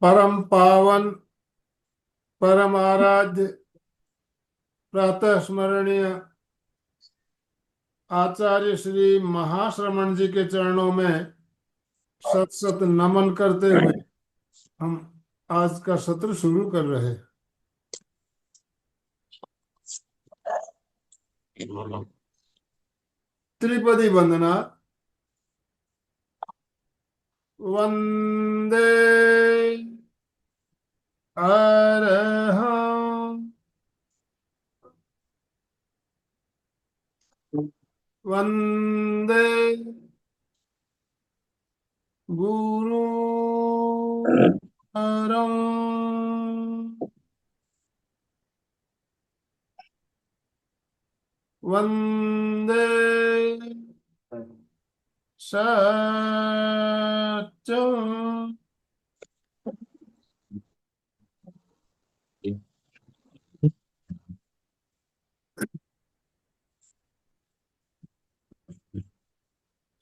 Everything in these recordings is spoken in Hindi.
परम पावन परम आराध्य प्रातः स्मरणीय आचार्य श्री महाश्रमण जी के चरणों में सत सत नमन करते हुए हम आज का सत्र शुरू कर रहे हैं। त्रिपदी वंदना। वंदे अरहं वंदे गुरु परम वंदे सत्यम।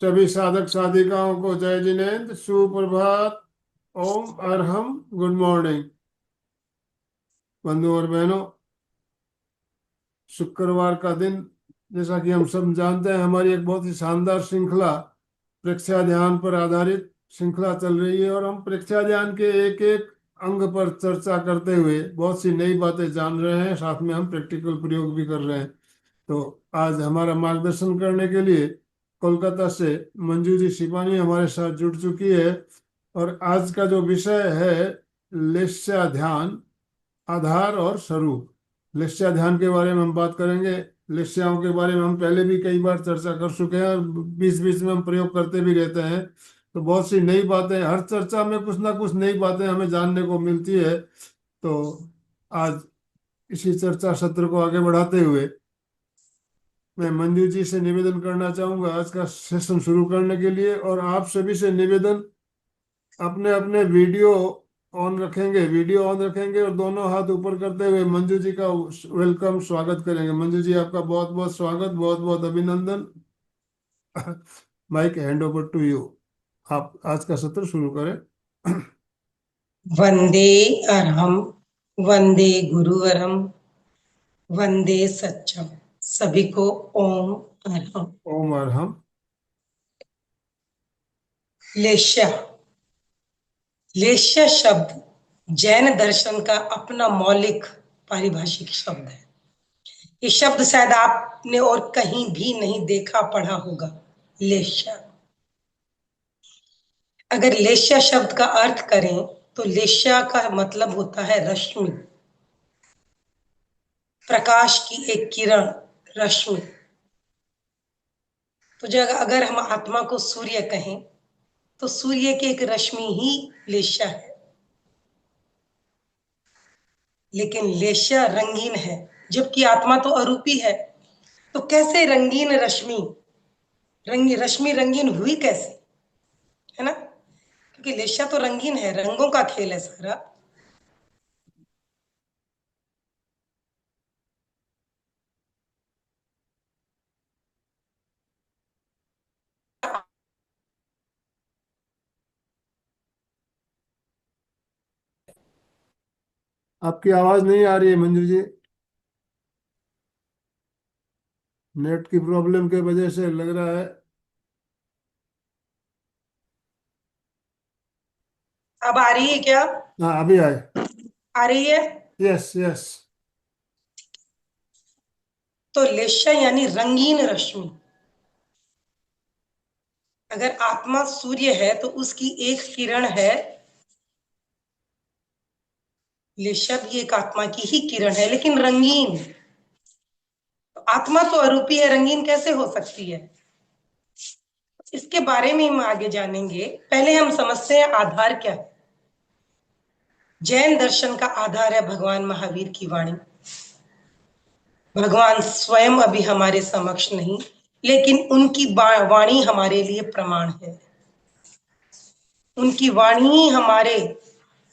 सभी साधक साधिकाओं को जय जिनेन्द्र, सुप्रभात, ओम अरहम, गुड मॉर्निंग। बंधु और बहनों, शुक्रवार का दिन, जैसा कि हम सब जानते हैं, हमारी एक बहुत ही शानदार श्रृंखला प्रेक्षा ध्यान पर आधारित श्रृंखला चल रही है और हम प्रेक्षा ध्यान के एक एक अंग पर चर्चा करते हुए बहुत सी नई बातें जान रहे हैं, साथ में हम प्रैक्टिकल प्रयोग भी कर रहे हैं। तो आज हमारा मार्गदर्शन करने के लिए कोलकाता से मंजू जी सिपानी हमारे साथ जुड़ चुकी है और आज का जो विषय है लेस्या ध्यान, आधार और स्वरूप। लेस्या ध्यान के बारे में हम बात करेंगे। लेस्याओं के बारे में हम पहले भी कई बार चर्चा कर चुके हैं और बीच बीच में हम प्रयोग करते भी रहते हैं। तो बहुत सी नई बातें, हर चर्चा में कुछ ना कुछ नई बातें हमें जानने को मिलती है। तो आज इसी चर्चा सत्र को आगे बढ़ाते हुए मैं मंजू जी से निवेदन करना चाहूंगा आज का सेशन शुरू करने के लिए, और आप सभी से निवेदन, अपने अपने वीडियो ऑन रखेंगे और दोनों हाथ ऊपर करते हुए मंजू जी का वेलकम, स्वागत करेंगे। मंजू जी, आपका बहुत बहुत स्वागत, बहुत बहुत अभिनंदन। Mic hand over to you. आप आज का सत्र शुरू करें। वंदे अरहम, वंदे गुरुवरम, वंदे सच्चम। सभी को ओम अरहम। ओम अरहम। लेश्या। लेश्या शब्द जैन दर्शन का अपना मौलिक पारिभाषिक शब्द है। ये शब्द शायद आपने और कहीं भी नहीं देखा पढ़ा होगा। लेश्या, अगर लेश्या शब्द का अर्थ करें तो लेश्या का मतलब होता है रश्मि, प्रकाश की एक किरण, रश्मि। तो जो अगर हम आत्मा को सूर्य कहें तो सूर्य की एक रश्मि ही लेश्या है। लेकिन लेश्या रंगीन है, जबकि आत्मा तो अरूपी है। तो कैसे रंगीन रश्मि, रश्मि रंगीन हुई कैसे, है ना? क्योंकि लेश्या तो रंगीन है, रंगों का खेल है सारा। आपकी आवाज नहीं आ रही है मंजू जी, नेट की प्रॉब्लम के वजह से लग रहा है। अब आ रही है क्या? हाँ, अभी आए। आ रही है। Yes yes. तो लेश्या यानी रंगीन रश्मि। अगर आत्मा सूर्य है तो उसकी एक किरण है, लेश्या भी एक आत्मा की ही किरण है, लेकिन रंगीन। तो आत्मा तो अरूपी है, रंगीन कैसे हो सकती है? इसके बारे में हम आगे जानेंगे। पहले हम समझते हैं आधार क्या है। जैन दर्शन का आधार है भगवान महावीर की वाणी। भगवान स्वयं अभी हमारे समक्ष नहीं, लेकिन उनकी वाणी हमारे लिए प्रमाण है। उनकी वाणी ही हमारे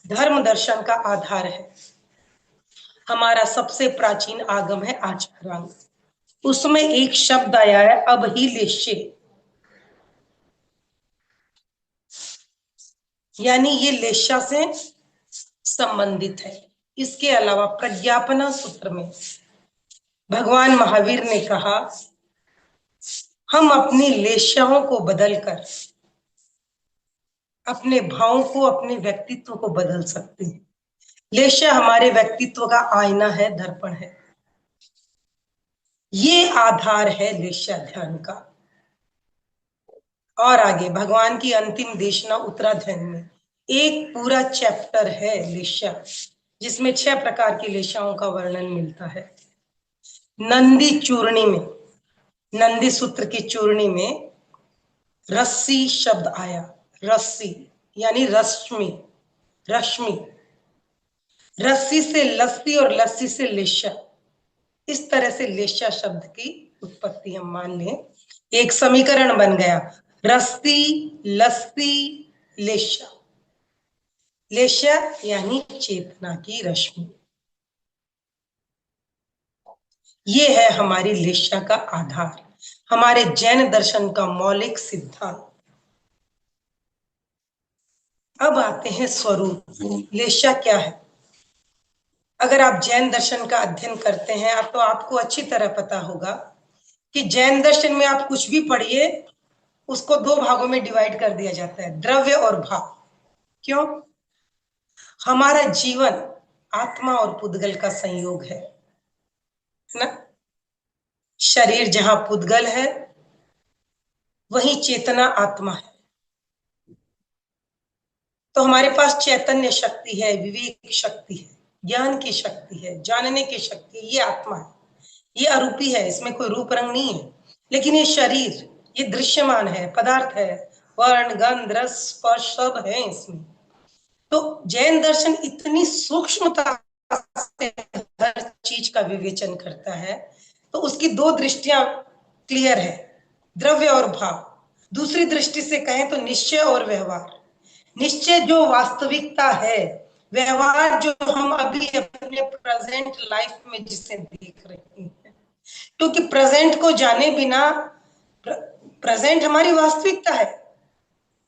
धर्म दर्शन का आधार है। हमारा सबसे प्राचीन आगम है आचारांग। उसमें एक शब्द आया है अब ही लेश्य, यानी ये लेश्या से संबंधित है। इसके अलावा प्रज्ञापना सूत्र में भगवान महावीर ने कहा, हम अपनी लेशाओं को बदलकर अपने भावों को, अपने व्यक्तित्व को बदल सकते हैं। लेशा हमारे व्यक्तित्व का आईना है, दर्पण है। ये आधार है लेशा ध्यान का। और आगे भगवान की अंतिम देशना उत्तराध्याय में एक पूरा चैप्टर है लेशा, जिसमें 6 प्रकार की लेशाओं का वर्णन मिलता है। नंदी चूर्णी में, नंदी सूत्र की चूर्णी में रस्सी शब्द आया। रस्सी यानी रश्मि, रश्मि। रस्सी से लस्सी और लस्सी से लेशा, इस तरह से लेशा शब्द की उत्पत्ति हम मान लें। एक समीकरण बन गया, रस्सी लस्सी लेशा। लेशा यानी चेतना की रश्मि। ये है हमारी लेशा का आधार, हमारे जैन दर्शन का मौलिक सिद्धांत। अब आते हैं स्वरूप। लेशा क्या है? अगर आप जैन दर्शन का अध्ययन करते हैं तो आपको अच्छी तरह पता होगा कि जैन दर्शन में आप कुछ भी पढ़िए, उसको 2 भागों में डिवाइड कर दिया जाता है, द्रव्य और भाव। क्यों? हमारा जीवन आत्मा और पुद्गल का संयोग है ना। शरीर जहां पुद्गल है, वहीं चेतना आत्मा है। तो हमारे पास चैतन्य शक्ति है, विवेक शक्ति है, ज्ञान की शक्ति है, जानने की शक्ति है। ये आत्मा है, ये अरूपी है, इसमें कोई रूप रंग नहीं है। लेकिन ये शरीर, ये दृश्यमान है, पदार्थ है, वर्ण गंध रस स्पर्श सब है इसमें। तो जैन दर्शन इतनी सूक्ष्मता से हर चीज का विवेचन करता है, तो उसकी 2 दृष्टियां क्लियर है, द्रव्य और भाव। दूसरी दृष्टि से कहें तो निश्चय और व्यवहार। निश्चय जो वास्तविकता है, व्यवहार जो हम अभी अपने प्रेजेंट लाइफ में जिसे देख रहे हैं। क्योंकि प्रेजेंट को जाने बिना, प्रेजेंट हमारी वास्तविकता है,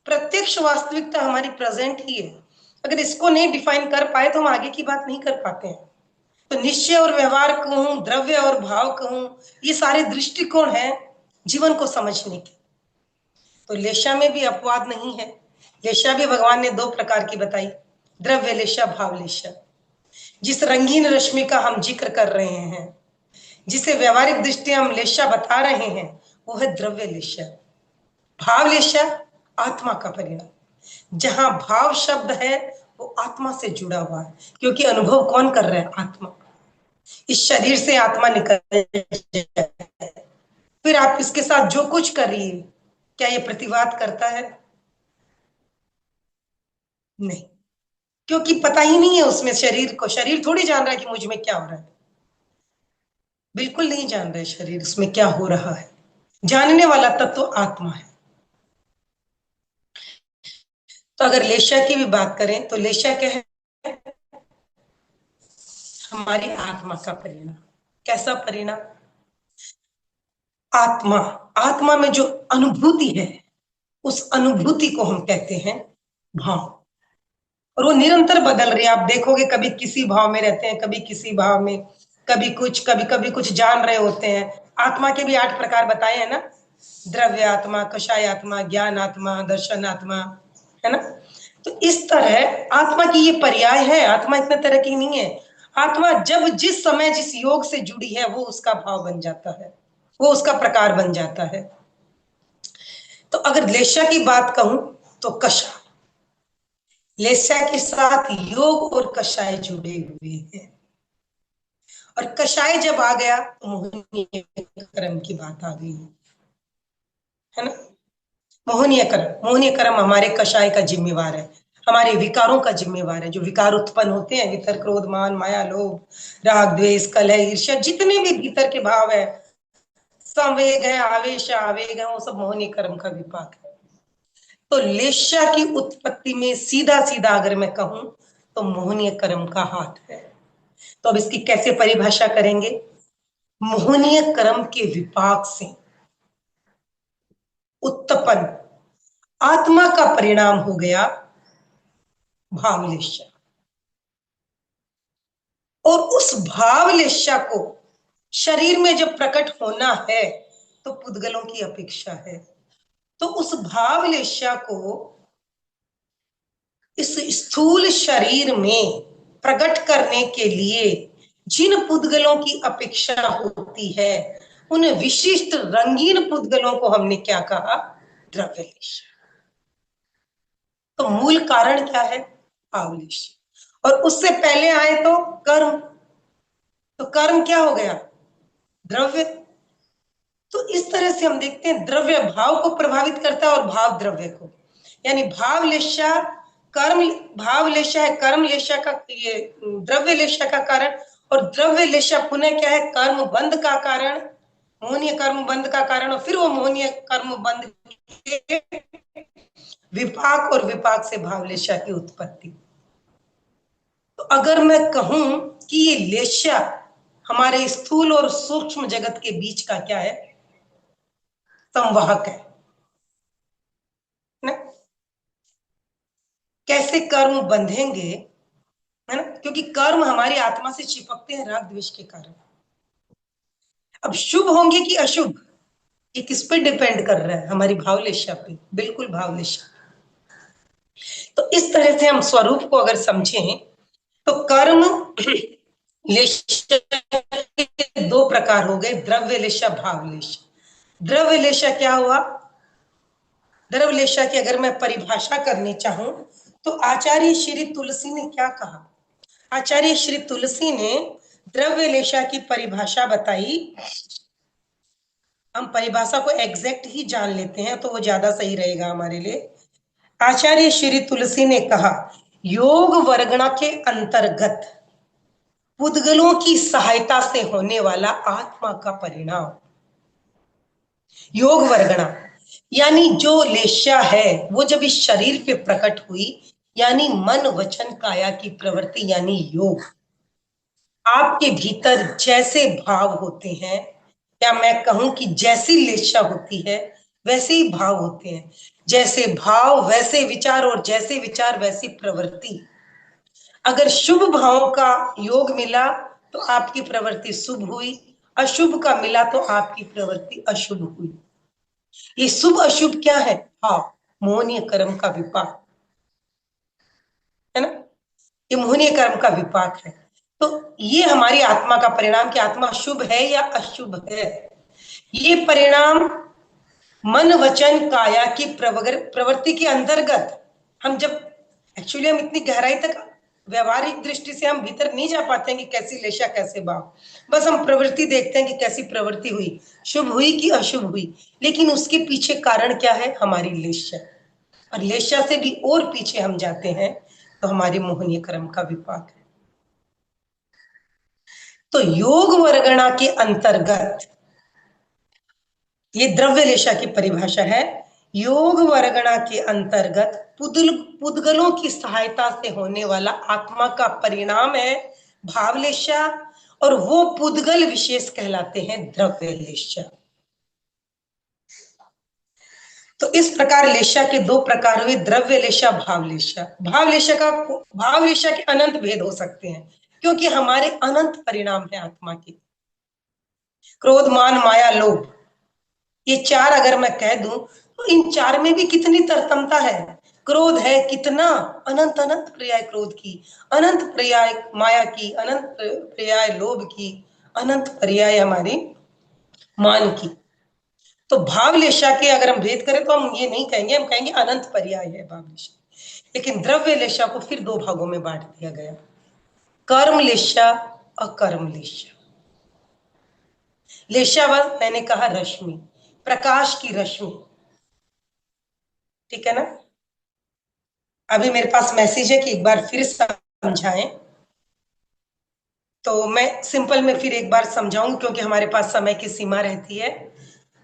प्रत्यक्ष वास्तविकता हमारी प्रेजेंट ही है। अगर इसको नहीं डिफाइन कर पाए तो हम आगे की बात नहीं कर पाते हैं। तो निश्चय और व्यवहार कहूं, द्रव्य और भाव कहूं, ये सारे दृष्टिकोण हैं जीवन को समझने के। तो लेशा में भी अपवाद नहीं है। लेशा भी भगवान ने 2 प्रकार की बताई, द्रव्य लेशा, भाव लेशा। जिस रंगीन रश्मि का हम जिक्र कर रहे हैं, जिसे व्यवहारिक दृष्टि हम लेशा बता रहे हैं, वो है द्रव्य लेशा। भाव लेशा आत्मा का परिणाम। जहां भाव शब्द है वो आत्मा से जुड़ा हुआ है, क्योंकि अनुभव कौन कर रहा है? आत्मा। इस शरीर से आत्मा निकल जाए, फिर आप इसके साथ जो कुछ करिए, क्या ये प्रतिवाद करता है? नहीं, क्योंकि पता ही नहीं है उसमें शरीर को। शरीर थोड़ी जान रहा है कि मुझ में क्या हो रहा है, बिल्कुल नहीं जान रहा है शरीर उसमें क्या हो रहा है। जानने वाला तत्व तो आत्मा है। तो अगर लेशा की भी बात करें तो लेशा क्या है? हमारी आत्मा का परिणाम। कैसा परिणाम? आत्मा, आत्मा में जो अनुभूति है, उस अनुभूति को हम कहते हैं भाव। और वो निरंतर बदल रही है। आप देखोगे कभी किसी भाव में रहते हैं, कभी किसी भाव में, कभी कुछ, कभी कभी कुछ जान रहे होते हैं। आत्मा के भी 8 प्रकार बताए हैं ना, द्रव्य आत्मा, कषाय आत्मा, ज्ञान आत्मा, दर्शन आत्मा, है ना। तो इस तरह आत्मा की ये पर्याय है। आत्मा इतने तरह की नहीं है। आत्मा जब जिस समय जिस योग से जुड़ी है, वो उसका भाव बन जाता है, वो उसका प्रकार बन जाता है। तो अगर लेशा की बात कहूं तो कषाय, लेशा के साथ योग और कषाय जुड़े हुए हैं। और कषाय जब आ गया तो मोहनीय कर्म की बात आ गई, है ना। मोहनीय कर्म, मोहनीय कर्म हमारे कषाय का जिम्मेवार है, हमारे विकारों का जिम्मेवार है। जो विकार उत्पन्न होते हैं, वितर क्रोध मान माया लोभ राग द्वेष कलह ईर्ष्या, जितने भी भीतर के भाव है, संवेग है, आवेश आवेग है, वो सब मोहनीय कर्म का विपाक है। तो लेशा की उत्पत्ति में सीधा सीधा अगर मैं कहूं तो मोहनीय कर्म का हाथ है। तो अब इसकी कैसे परिभाषा करेंगे? मोहनीय कर्म के विपाक से उत्पन्न आत्मा का परिणाम हो गया भावलेशा। और उस भावलेशा को शरीर में जब प्रकट होना है तो पुद्गलों की अपेक्षा है। तो उस भावलेशा को इस स्थूल शरीर में प्रकट करने के लिए जिन पुद्गलों की अपेक्षा होती है, उन विशिष्ट रंगीन पुद्गलों को हमने क्या कहा? द्रव्यलेशा। तो मूल कारण क्या है? भावलेशा। और उससे पहले आए तो कर्म। तो कर्म क्या हो गया? द्रव्य। तो इस तरह से हम देखते हैं द्रव्य भाव को प्रभावित करता है और भाव द्रव्य को। यानी भावलेशा कर्म, भावलेशा है कर्मलेशा का, ये द्रव्यलेशा का कारण, और द्रव्यलेशा पुनः क्या है? कर्म बंध का कारण, मोहनीय कर्म बंध का कारण, और फिर वो मोहनीय कर्म बंध के विपाक, और विपाक से भावलेशा की उत्पत्ति। तो अगर मैं कहूं कि ये लेशा हमारे स्थूल और सूक्ष्म जगत के बीच का क्या है? संवाहक है ना? कैसे कर्म बंधेंगे, है ना? क्योंकि कर्म हमारी आत्मा से चिपकते हैं राग द्वेष के कारण। अब शुभ होंगे कि अशुभ, ये किस पे डिपेंड कर रहा है? हमारी भावलेशा पे, बिल्कुल भावलेशा। तो इस तरह से हम स्वरूप को अगर समझें तो कर्म लेशा के दो प्रकार हो गए, द्रव्यलेशा, भावलेशा। द्रव्यलेशा क्या हुआ? द्रव्यलेशा की अगर मैं परिभाषा करनी चाहूं तो आचार्य श्री तुलसी ने क्या कहा? आचार्य श्री तुलसी ने द्रव्यलेशा की परिभाषा बताई। हम परिभाषा को एग्जैक्ट ही जान लेते हैं तो वो ज्यादा सही रहेगा हमारे लिए। आचार्य श्री तुलसी ने कहा, योग वर्गणा के अंतर्गत पुद्गलों की सहायता से होने वाला आत्मा का परिणाम। योग वर्गणा यानी जो लेशा है वो जब इस शरीर पे प्रकट हुई, यानी मन वचन काया की प्रवृत्ति, यानी योग। आपके भीतर जैसे भाव होते हैं, या मैं कहूं कि जैसी लेशा होती है वैसे ही भाव होते हैं। जैसे भाव वैसे विचार, और जैसे विचार वैसी प्रवृत्ति। अगर शुभ भावों का योग मिला तो आपकी प्रवृत्ति शुभ हुई, अशुभ का मिला तो आपकी प्रवृत्ति अशुभ हुई। ये शुभ अशुभ क्या है? भाव, मोहनीय कर्म का विपाक, है ना? ये मोहनीय कर्म का विपाक है। तो ये हमारी आत्मा का परिणाम कि आत्मा शुभ है या अशुभ है। ये परिणाम मन वचन काया की प्रवृत्ति के अंतर्गत हम जब, एक्चुअली हम इतनी गहराई तक व्यवहारिक दृष्टि से हम भीतर नहीं जा पाते हैं कि कैसी लेशा कैसे भाव। बस हम प्रवृत्ति देखते हैं कि कैसी प्रवृत्ति हुई, शुभ हुई कि अशुभ हुई। लेकिन उसके पीछे कारण क्या है? हमारी लेशा। और लेशा से भी और पीछे हम जाते हैं तो हमारी मोहनीय कर्म का विपाक है। तो योग वर्गणा के अंतर्गत, ये द्रव्यलेशा की परिभाषा है, योग वर्गणा के अंतर्गत पुद्गलों की सहायता से होने वाला आत्मा का परिणाम है भावलेशा, और वो पुद्गल विशेष कहलाते हैं द्रव्यलेशा। तो इस प्रकार लेशा के दो प्रकार हुए, द्रव्यलेशा, भावलेशा। भावलेशा के अनंत भेद हो सकते हैं क्योंकि हमारे अनंत परिणाम है आत्मा के। क्रोध, मान, माया, लोभ, ये चार अगर मैं कह दूं तो इन चार में भी कितनी तरतमता है। क्रोध है कितना, अनंत अनंत पर्याय क्रोध की, अनंत पर्याय माया की, अनंत पर्याय लोभ की, अनंत पर्याय हमारी मान की। तो भावलेशा के अगर हम भेद करें तो हम ये नहीं कहेंगे, हम कहेंगे अनंत पर्याय है भावलेशा। लेकिन द्रव्यलेशा को फिर दो भागों में बांट दिया गया, कर्मलेशा, अकर्मलेशा। लेशावल मैंने कहा रश्मि, प्रकाश की रश्मि, ठीक है ना? अभी मेरे पास मैसेज है कि एक बार फिर समझाएं, तो मैं सिंपल में फिर एक बार समझाऊं क्योंकि हमारे पास समय की सीमा रहती है।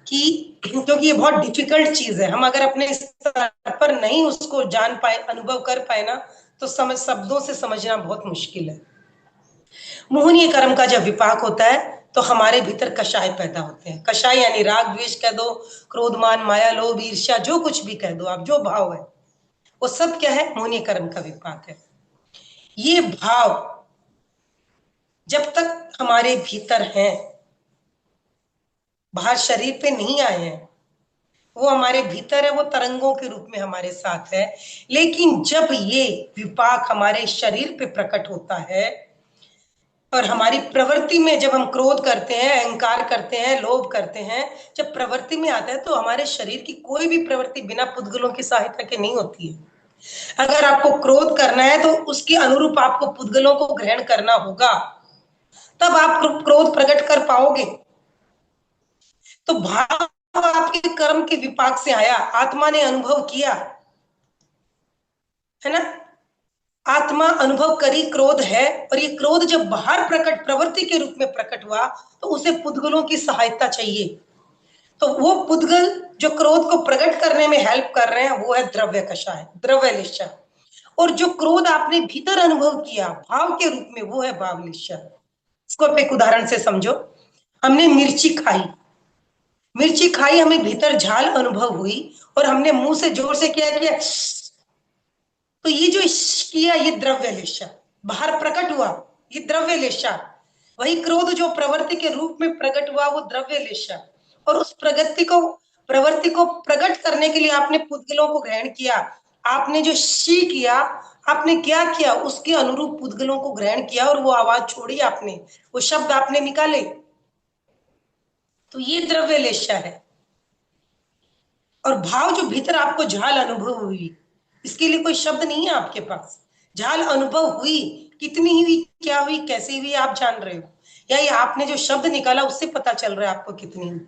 कि क्योंकि ये बहुत डिफिकल्ट चीज है, हम अगर अपने स्तर पर नहीं उसको जान पाए, अनुभव कर पाए ना, तो समझ, शब्दों से समझना बहुत मुश्किल है। मोहनीय कर्म का जब विपाक होता है तो हमारे भीतर कषाय पैदा होते हैं। कषाय यानी राग द्वेष कह दो, क्रोध मान माया लोभ ईर्ष्या, जो कुछ भी कह दो आप, जो भाव है वो सब क्या है? मोहनीय कर्म का विपाक है। ये भाव जब तक हमारे भीतर हैं, बाहर शरीर पे नहीं आए हैं, वो हमारे भीतर है, वो तरंगों के रूप में हमारे साथ है। लेकिन जब ये विपाक हमारे शरीर पे प्रकट होता है और हमारी प्रवृत्ति में, जब हम क्रोध करते हैं, अहंकार करते हैं, लोभ करते हैं, जब प्रवृत्ति में आता है, तो हमारे शरीर की कोई भी प्रवृत्ति बिना पुद्गलों की सहायता के नहीं होती है। अगर आपको क्रोध करना है तो उसके अनुरूप आपको पुद्गलों को ग्रहण करना होगा, तब आप क्रोध प्रकट कर पाओगे। तो भाव आपके कर्म के विपाक से आया, आत्मा ने अनुभव किया, है ना। आत्मा अनुभव करी क्रोध है, और ये क्रोध जब बाहर प्रकट, प्रवृत्ति के रूप में प्रकट हुआ, तो उसे पुद्गलों की सहायता चाहिए। तो वो पुद्गल जो क्रोध को प्रकट करने में हेल्प कर रहे हैं, वो है द्रव्य कषाय, द्रव्य लिशा। और जो क्रोध आपने भीतर अनुभव किया भाव के रूप में, वो है भाव लिशा। इसको आप एक उदाहरण से समझो। हमने मिर्ची खाई, मिर्ची खाई, हमें भीतर झाल अनुभव हुई, और हमने मुंह से जोर से क्या किया, तो ये जो किया, ये द्रव्य लिशा बाहर प्रकट हुआ, ये द्रव्य लिशा। वही क्रोध जो प्रवृत्ति के रूप में प्रकट हुआ, वो द्रव्य लिशा। और उस प्रवृत्ति को प्रकट करने के लिए आपने पुद्गलों को ग्रहण किया। आपने जो शी किया, आपने क्या किया, उसके अनुरूप पुद्गलों को ग्रहण किया, और वो आवाज छोड़ी आपने, वो शब्द आपने निकाले, तो ये द्रव्य लिशा है। और भाव जो भीतर आपको झाल अनुभव हुई, इसके लिए कोई शब्द नहीं है आपके पास। झाल अनुभव हुई, कितनी हुई, क्या हुई, कैसे हुई, आप जान रहे हो, या ये आपने जो शब्द निकाला उससे पता चल रहा है आपको कितनी हुई।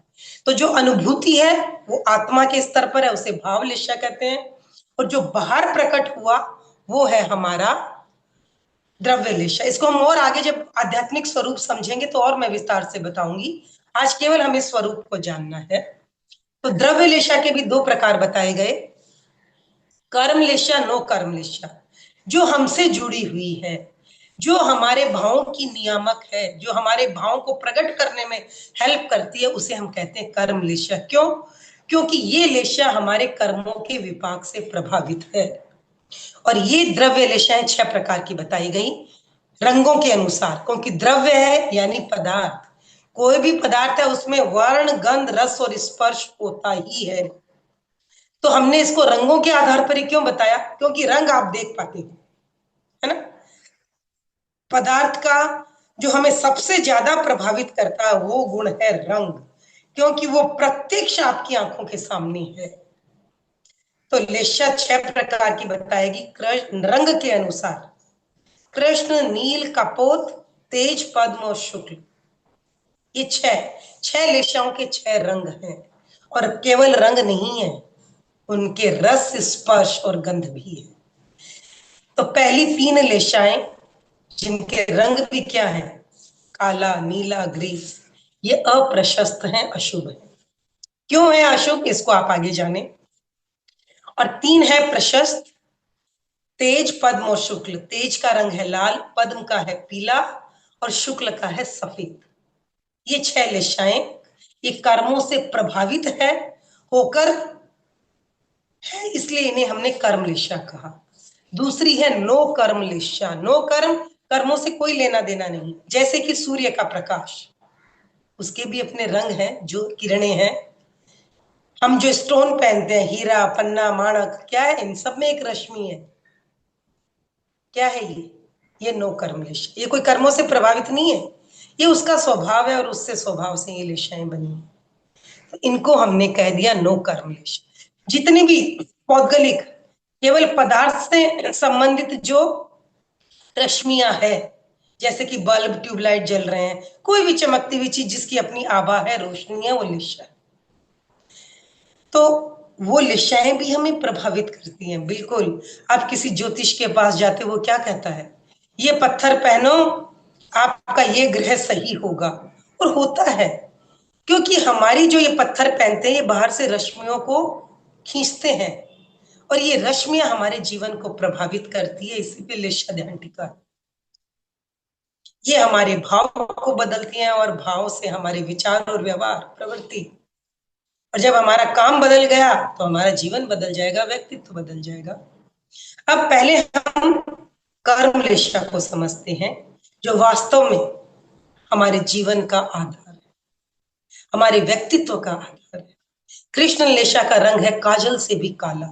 तो जो अनुभूति है वो आत्मा के स्तर पर है, उसे भाव लिशा कहते हैं। और जो बाहर प्रकट हुआ, वो है हमारा द्रव्य लिशा। इसको हम और आगे जब आध्यात्मिक स्वरूप समझेंगे तो और मैं विस्तार से बताऊंगी। आज केवल हमें स्वरूप को जानना है। तो द्रव्य लिशा के भी दो प्रकार बताए गए, कर्म लिशा, नो कर्म लिशा। जो हमसे जुड़ी हुई है, जो हमारे भावों की नियामक है, जो हमारे भावों को प्रकट करने में हेल्प करती है, उसे हम कहते हैं कर्म लिशा। क्यों? क्योंकि ये लिशा हमारे कर्मों के विपाक से प्रभावित है। और ये द्रव्य लिशाएं 6 प्रकार की बताई गई रंगों के अनुसार, क्योंकि द्रव्य है यानी पदार्थ। कोई भी पदार्थ है उसमें वर्ण, गंध, रस और स्पर्श होता ही है। तो हमने इसको रंगों के आधार पर ही क्यों बताया? क्योंकि रंग आप देख पाते हैं, है ना। पदार्थ का जो हमें सबसे ज्यादा प्रभावित करता है वो गुण है रंग, क्योंकि वो प्रत्यक्ष आपकी आंखों के सामने है। तो लेशा 6 प्रकार की बताएगी कृष्ण रंग के अनुसार। कृष्ण, नील, कपोत, तेज, पद्म और शुक्ल, ये 6 लेशाओं के 6 रंग हैं। और केवल रंग नहीं है, उनके रस, स्पर्श और गंध भी है। तो पहली 3 लेशाएं जिनके रंग भी क्या है, काला, नीला, ग्रीस, ये अप्रशस्त हैं, अशुभ है। क्यों है अशुभ, इसको आप आगे जाने। और 3 है प्रशस्त, तेज, पद्म और शुक्ल। तेज का रंग है लाल, पद्म का है पीला और शुक्ल का है सफेद। ये 6 लेशाएं ये कर्मों से प्रभावित है होकर है, इसलिए इन्हें हमने कर्म लेशा कहा। दूसरी है नो कर्म लेशा। नो कर्म, कर्मों से कोई लेना देना नहीं। जैसे कि सूर्य का प्रकाश, उसके भी अपने रंग हैं, जो किरणें हैं। हम जो स्टोन पहनते हैं, हीरा, पन्ना, माणक, क्या है, इन सब में एक रश्मि है। क्या है ये नो कर्म लेशा। ये कोई कर्मों से प्रभावित नहीं है, ये उसका स्वभाव है, और उससे स्वभाव से ये लेशाएं बनी है। तो इनको हमने कह दिया नो कर्म लेशा। जितनी भी पौद्गलिक, केवल पदार्थ से संबंधित जो रश्मियां है, जैसे कि बल्ब, ट्यूबलाइट जल रहे हैं, कोई भी चमकती हुई चीज जिसकी अपनी आभा है, रोशनी है, वो लिशा है। तो वो लिशाएं भी हमें प्रभावित करती हैं, बिल्कुल। आप किसी ज्योतिष के पास जाते हो, वो क्या कहता है, ये पत्थर पहनो, आपका ये ग्रह सही होगा, और होता है। क्योंकि हमारी जो ये पत्थर पहनते हैं, ये बाहर से रश्मियों को खींचते हैं, और ये रश्मियां हमारे जीवन को प्रभावित करती है। इसी पे लिशा ध्यान टिका है। ये हमारे भाव को बदलती हैं, और भाव से हमारे विचार और व्यवहार, प्रवृत्ति। और जब हमारा काम बदल गया तो हमारा जीवन बदल जाएगा, व्यक्तित्व बदल जाएगा। अब पहले हम कर्म लेशा को समझते हैं, जो वास्तव में हमारे जीवन का आधार है, हमारे व्यक्तित्व का आधार है। कृष्ण लेशा का रंग है काजल से भी काला,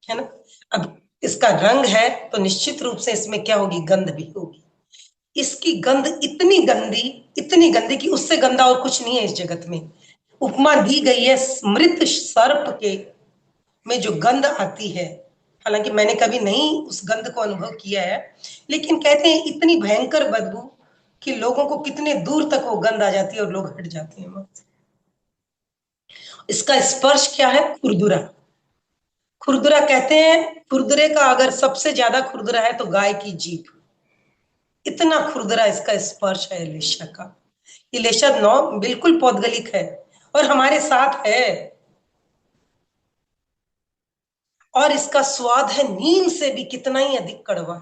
है ना। अब इसका रंग है तो निश्चित रूप से इसमें क्या होगी, गंध भी होगी। इसकी गंध इतनी गंदी कि उससे गंदा और कुछ नहीं है इस जगत में। उपमा दी गई है मृत सर्प के में जो गंध आती है, हालांकि मैंने कभी नहीं उस गंध को अनुभव किया है, लेकिन कहते हैं इतनी भयंकर बदबू कि लोगों को कितने दूर तक वो गंध आ जाती है और लोग हट जाते हैं वहां से। इसका स्पर्श क्या है, खुरदुरा। खुरदुरा कहते हैं, खुरदुरे का अगर सबसे ज्यादा खुरदुरा है तो गाय की जीभ, इतना खुरदुरा इसका स्पर्श है लेशा का। ये लेशा नौ बिल्कुल पौद्गलिक है और हमारे साथ है। और इसका स्वाद है नीम से भी कितना ही अधिक कड़वा।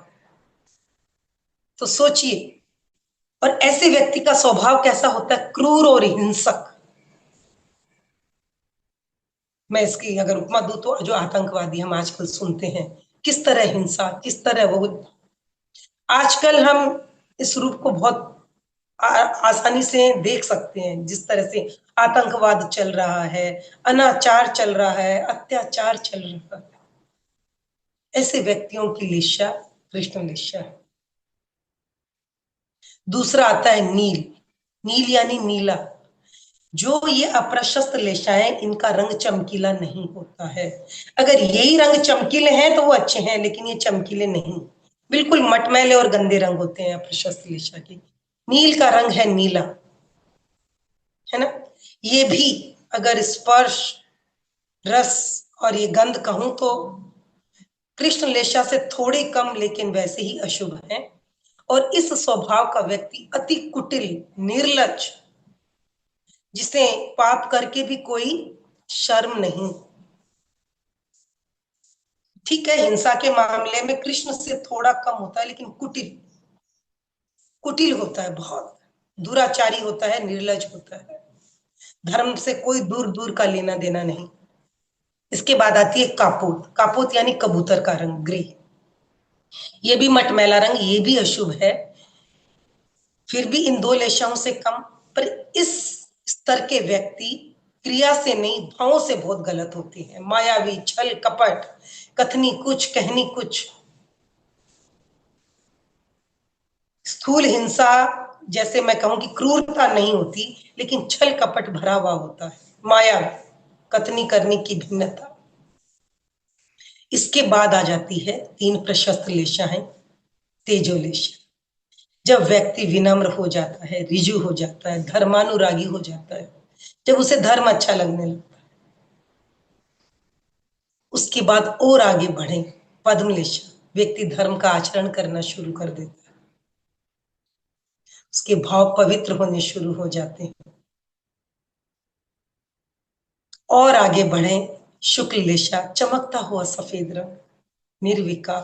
तो सोचिए, और ऐसे व्यक्ति का स्वभाव कैसा होता है, क्रूर और हिंसक। मैं इसकी अगर उपमा दूं तो जो आतंकवादी हम आजकल सुनते हैं, किस तरह हिंसा, किस तरह वो, आजकल हम इस रूप को बहुत आसानी से देख सकते हैं। जिस तरह से आतंकवाद चल रहा है, अनाचार चल रहा है, अत्याचार चल रहा है, ऐसे व्यक्तियों की लिशा कृष्ण लिशा है। दूसरा आता है नील। नील यानी नीला। जो ये अप्रशस्त लेशाएं, इनका रंग चमकीला नहीं होता है। अगर यही रंग चमकीले हैं तो वो अच्छे हैं, लेकिन ये चमकीले नहीं, बिल्कुल मटमैले और गंदे रंग होते हैं अप्रशस्त लेशा के। नील का रंग है नीला, है ना। ये भी अगर स्पर्श, रस और ये गंध कहूं तो कृष्ण लेशा से थोड़े कम, लेकिन वैसे ही अशुभ है। और इस स्वभाव का व्यक्ति अति कुटिल, निर्लज, जिसे पाप करके भी कोई शर्म नहीं। ठीक है, हिंसा के मामले में कृष्ण से थोड़ा कम होता है, लेकिन कुटिल, कुटिल होता है, बहुत दुराचारी होता है, निर्लज होता है, धर्म से कोई दूर दूर का लेना देना नहीं। इसके बाद आती है कापोत। कापोत यानी कबूतर का रंग, ग्रे। ये भी मटमैला रंग, ये भी अशुभ है, फिर भी इन दो लेशाओं से कम। पर इस स्तर के व्यक्ति क्रिया से नहीं, भावों से बहुत गलत होते हैं। मायावी, छल कपट, कथनी कुछ कहनी कुछ, स्थूल हिंसा, जैसे मैं कहूं कि क्रूरता नहीं होती, लेकिन छल कपट भरा हुआ होता है, माया, कथनी करने की भिन्नता। इसके बाद आ जाती है तीन प्रशस्त लेशा है, तेजोलेशा। जब व्यक्ति विनम्र हो जाता है, रिजु हो जाता है, धर्मानुरागी हो जाता है, जब उसे धर्म अच्छा लगने लगता है। उसके बाद और आगे बढ़े, पद्मलेशा। व्यक्ति धर्म का आचरण करना शुरू कर देता है, उसके भाव पवित्र होने शुरू हो जाते हैं। और आगे बढ़े, शुक्ल लेशा, चमकता हुआ सफेद रंग, निर्विकार,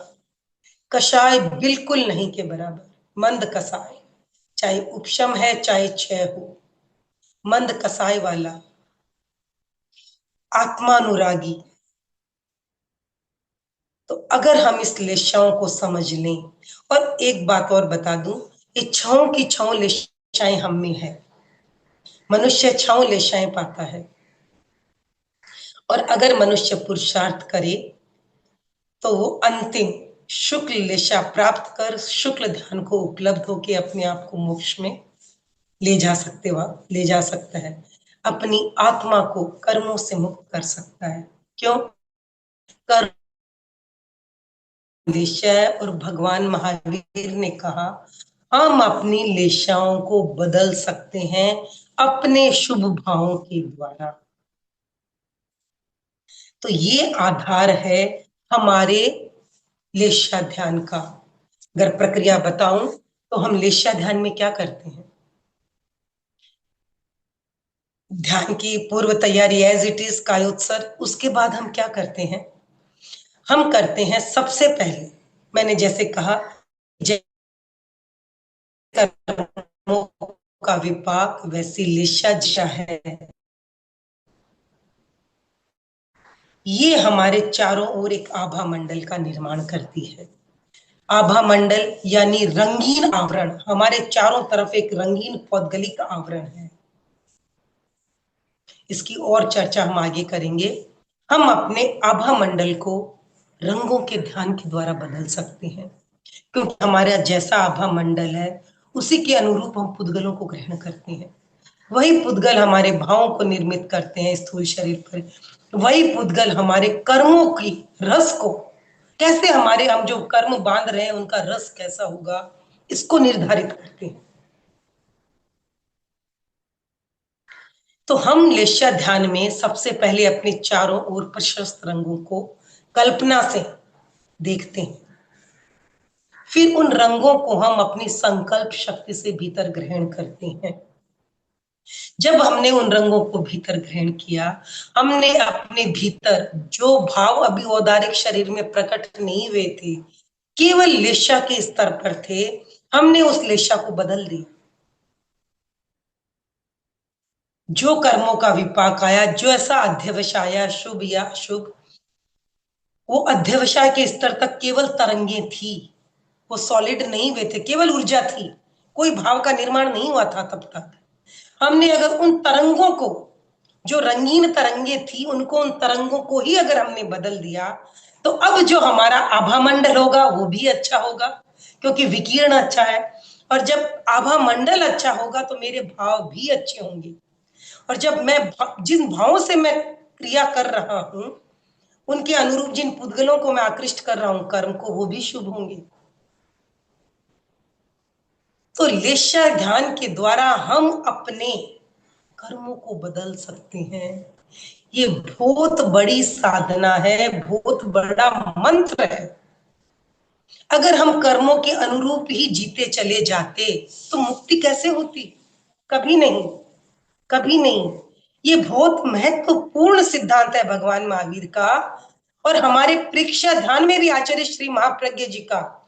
कषाय बिल्कुल नहीं के बराबर, मंद कसाय, चाहे उपशम है चाहे क्षय हो, मंद कसाय वाला, आत्मानुरागी। तो अगर हम इस लेशाओं को समझ लें, और एक बात और बता दूं, ये छहों की छहों लेशाएं हम में है। मनुष्य छहों लेशाएं पाता है, और अगर मनुष्य पुरुषार्थ करे तो वो अंतिम शुक्ल लेशा प्राप्त कर शुक्ल ध्यान को उपलब्ध होके अपने आप को मोक्ष में ले जा सकता है, अपनी आत्मा को कर्मों से मुक्त कर सकता है। क्यों? कर्म लेशा है, और भगवान महावीर ने कहा हम अपनी लेशाओं को बदल सकते हैं अपने शुभ भावों के द्वारा। तो ये आधार है हमारे लेशा ध्यान का। अगर प्रक्रिया बताऊं तो हम लेशा ध्यान में क्या करते हैं, ध्यान की पूर्व तैयारी एज इट इज कायोत्सर्ग, उसके बाद हम क्या करते हैं, हम करते हैं सबसे पहले, मैंने जैसे कहा, कर्मों का विपाक वैसी लेशा दिशा है। ये हमारे चारों ओर एक आभा मंडल का निर्माण करती है। आभा मंडल यानी रंगीन आवरण, हमारे चारों तरफ एक रंगीन पौद्गलिक आवरण है। इसकी और चर्चा हम आगे करेंगे। हम अपने आभा मंडल को रंगों के ध्यान के द्वारा बदल सकते हैं, क्योंकि हमारा जैसा आभा मंडल है उसी के अनुरूप हम पुद्गलों को ग्रहण करते हैं। वही पुद्गल हमारे भावों को निर्मित करते हैं स्थूल शरीर पर। वही पुद्गल हमारे कर्मों की रस को, कैसे हमारे हम जो कर्म बांध रहे हैं उनका रस कैसा होगा, इसको निर्धारित करते हैं। तो हम लेश्या ध्यान में सबसे पहले अपने चारों ओर प्रशस्त रंगों को कल्पना से देखते हैं। फिर उन रंगों को हम अपनी संकल्प शक्ति से भीतर ग्रहण करते हैं। जब हमने उन रंगों को भीतर ग्रहण किया, हमने अपने भीतर जो भाव अभी औदारिक शरीर में प्रकट नहीं हुए थे, केवल लेशा के स्तर पर थे, हमने उस लेशा को बदल दिया। जो कर्मों का विपाक आया, जो ऐसा अध्यवसाय आया, शुभ या अशुभ, वो अध्यवसाय के स्तर तक केवल तरंगे थी, वो सॉलिड नहीं हुए थे, केवल ऊर्जा थी, कोई भाव का निर्माण नहीं हुआ था तब तक। हमने अगर उन तरंगों को, जो रंगीन तरंगे थी, उनको, उन तरंगों को ही अगर हमने बदल दिया, तो अब जो हमारा आभा मंडल होगा वो भी अच्छा होगा, क्योंकि विकिरण अच्छा है। और जब आभा मंडल अच्छा होगा तो मेरे भाव भी अच्छे होंगे। और जब मैं जिन भावों से मैं क्रिया कर रहा हूं, उनके अनुरूप जिन पुद्गलों को मैं आकृष्ट कर रहा हूं कर्म को, वो भी शुभ होंगे। तो लेशा ध्यान के द्वारा हम अपने कर्मों को बदल सकते हैं। ये बहुत बड़ी साधना है, बहुत बड़ा मंत्र है। अगर हम कर्मों के अनुरूप ही जीते चले जाते तो मुक्ति कैसे होती? कभी नहीं, कभी नहीं। ये बहुत महत्वपूर्ण सिद्धांत है भगवान महावीर का। और हमारे प्रेक्षा ध्यान में भी आचार्य श्री महाप्रज्ञ जी का,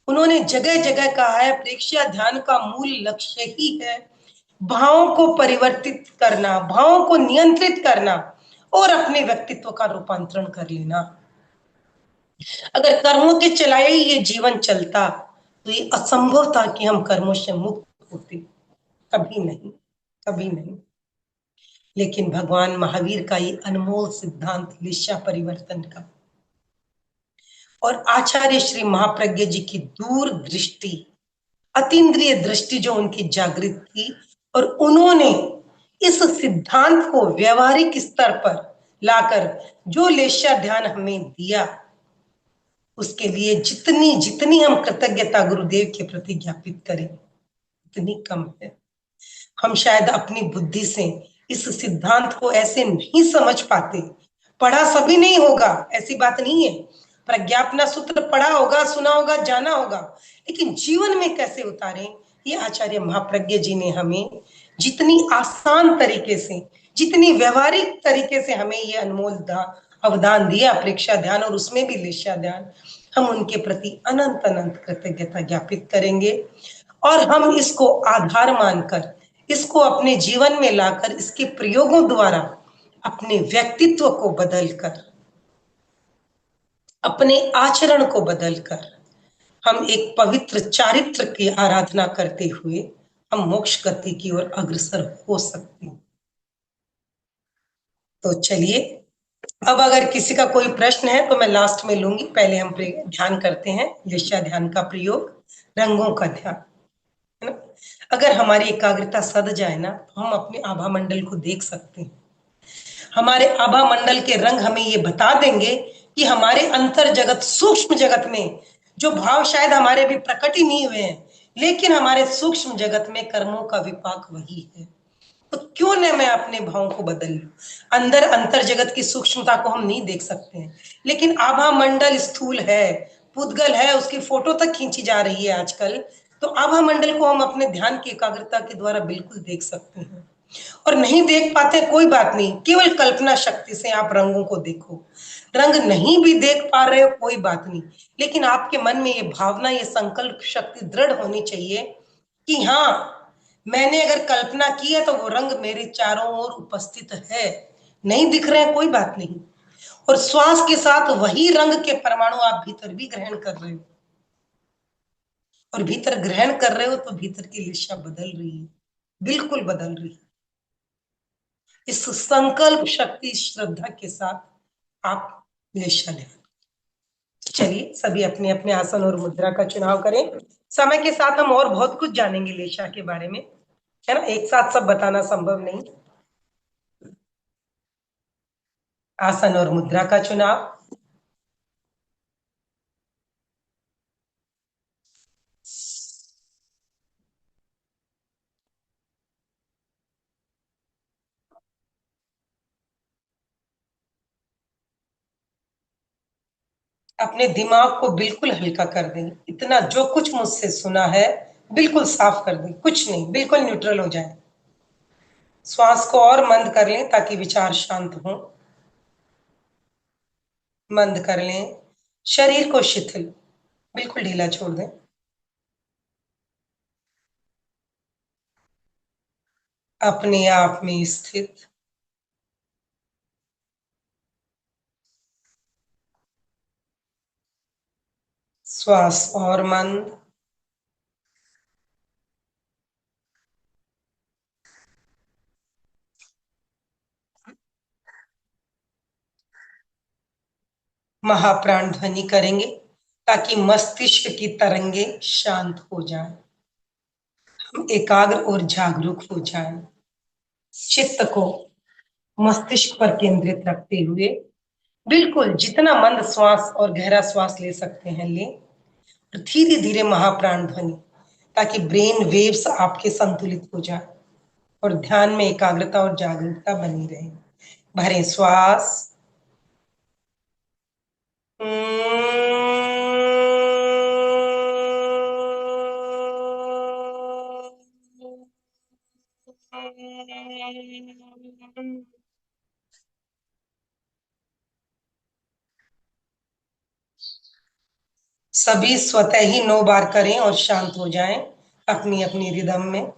उन्होंने जगह जगह कहा है, प्रेक्षा ध्यान का मूल लक्ष्य ही है भावों को परिवर्तित करना, भावों को नियंत्रित करना और अपने व्यक्तित्व का रूपांतरण कर लेना। अगर कर्मों के चलाए ही ये जीवन चलता तो ये असंभव था कि हम कर्मों से मुक्त होते। कभी नहीं, कभी नहीं। लेकिन भगवान महावीर का ये अनमोल सिद्धांत लिशा परिवर्तन का, और आचार्य श्री महाप्रज्ञ जी की दूर दृष्टि, अतीन्द्रिय दृष्टि जो उनकी जागृत थी, और उन्होंने इस सिद्धांत को व्यवहारिक स्तर पर लाकर जो लेशा ध्यान हमें दिया, उसके लिए जितनी जितनी हम कृतज्ञता गुरुदेव के प्रति ज्ञापित करें उतनी कम है। हम शायद अपनी बुद्धि से इस सिद्धांत को ऐसे नहीं समझ पाते। पढ़ा सभी नहीं होगा, ऐसी बात नहीं है। प्रज्ञापना सूत्र पढ़ा होगा, सुना होगा, जाना होगा, लेकिन जीवन में कैसे उतारें, ये आचार्य महाप्रज्ञ जी ने हमें जितनी आसान तरीके से, जितनी व्यवहारिक तरीके से हमें ये अनमोल अवदान दिया प्रेक्षा ध्यान, और उसमें भी लेशा ध्यान, हम उनके प्रति अनंत अनंत कृतज्ञता ज्ञापित करेंगे। और हम इसको आधार मानकर, इसको अपने जीवन में लाकर, इसके प्रयोगों द्वारा अपने व्यक्तित्व को बदलकर, अपने आचरण को बदलकर हम एक पवित्र चारित्र की आराधना करते हुए हम मोक्ष गति की ओर अग्रसर हो सकते हैं। तो चलिए, अब अगर किसी का कोई प्रश्न है तो मैं लास्ट में लूंगी। पहले हम ध्यान करते हैं लेशा ध्यान का प्रयोग, रंगों का ध्यान, है ना। अगर हमारी एकाग्रता सद जाए ना, तो हम अपने आभा मंडल को देख सकते हैं। हमारे आभा मंडल के रंग हमें ये बता देंगे कि हमारे अंतर जगत, सूक्ष्म जगत में जो भाव शायद हमारे भी प्रकट ही नहीं हुए हैं, लेकिन हमारे सूक्ष्म जगत में कर्मों का विपाक वही है। तो क्यों न मैं अपने भावों को बदल लूं। अंदर अंतर जगत की सूक्ष्मता को हम नहीं देख सकते हैं, लेकिन आभा मंडल स्थूल है, पुद्गल है, उसकी फोटो तक खींची जा रही है आजकल। तो आभा मंडल को हम अपने ध्यान की एकाग्रता के द्वारा बिल्कुल देख सकते हैं। और नहीं देख पाते कोई बात नहीं, केवल कल्पना शक्ति से आप रंगों को देखो। रंग नहीं भी देख पा रहे हो कोई बात नहीं, लेकिन आपके मन में ये भावना, ये संकल्प शक्ति दृढ़ होनी चाहिए कि हाँ, मैंने अगर कल्पना की है तो वो रंग मेरे चारों ओर उपस्थित है। नहीं दिख रहे हैं कोई बात नहीं, और श्वास के साथ वही रंग के परमाणु आप भीतर भी ग्रहण कर रहे हो। और भीतर ग्रहण कर रहे हो तो भीतर की दिशा बदल रही है, बिल्कुल बदल रही है। इस संकल्प शक्ति श्रद्धा के साथ आप दिशा लें। चलिए सभी अपने अपने आसन और मुद्रा का चुनाव करें। समय के साथ हम और बहुत कुछ जानेंगे लेशा के बारे में, है ना, एक साथ सब बताना संभव नहीं। आसन और मुद्रा का चुनाव। अपने दिमाग को बिल्कुल हल्का कर दें, इतना जो कुछ मुझसे सुना है बिल्कुल साफ कर दें, कुछ नहीं, बिल्कुल न्यूट्रल हो जाए। श्वास को और मंद कर लें ताकि विचार शांत हो। मंद कर लें। शरीर को शिथिल, बिल्कुल ढीला छोड़ दें। अपने आप में स्थित। श्वास और मंद। महाप्राण ध्वनि करेंगे ताकि मस्तिष्क की तरंगे शांत हो जाएं, हम एकाग्र और जागरूक हो जाएं। चित्त को मस्तिष्क पर केंद्रित रखते हुए बिल्कुल जितना मंद श्वास और गहरा श्वास ले सकते हैं ले, और धीरे धीरे महाप्राण ध्वनि, ताकि ब्रेन वेव्स आपके संतुलित हो जाए और ध्यान में एकाग्रता और जागरूकता बनी रहे। भरें श्वास। सभी स्वतः ही 9 बार करें और शांत हो जाएं अपनी अपनी रिदम में।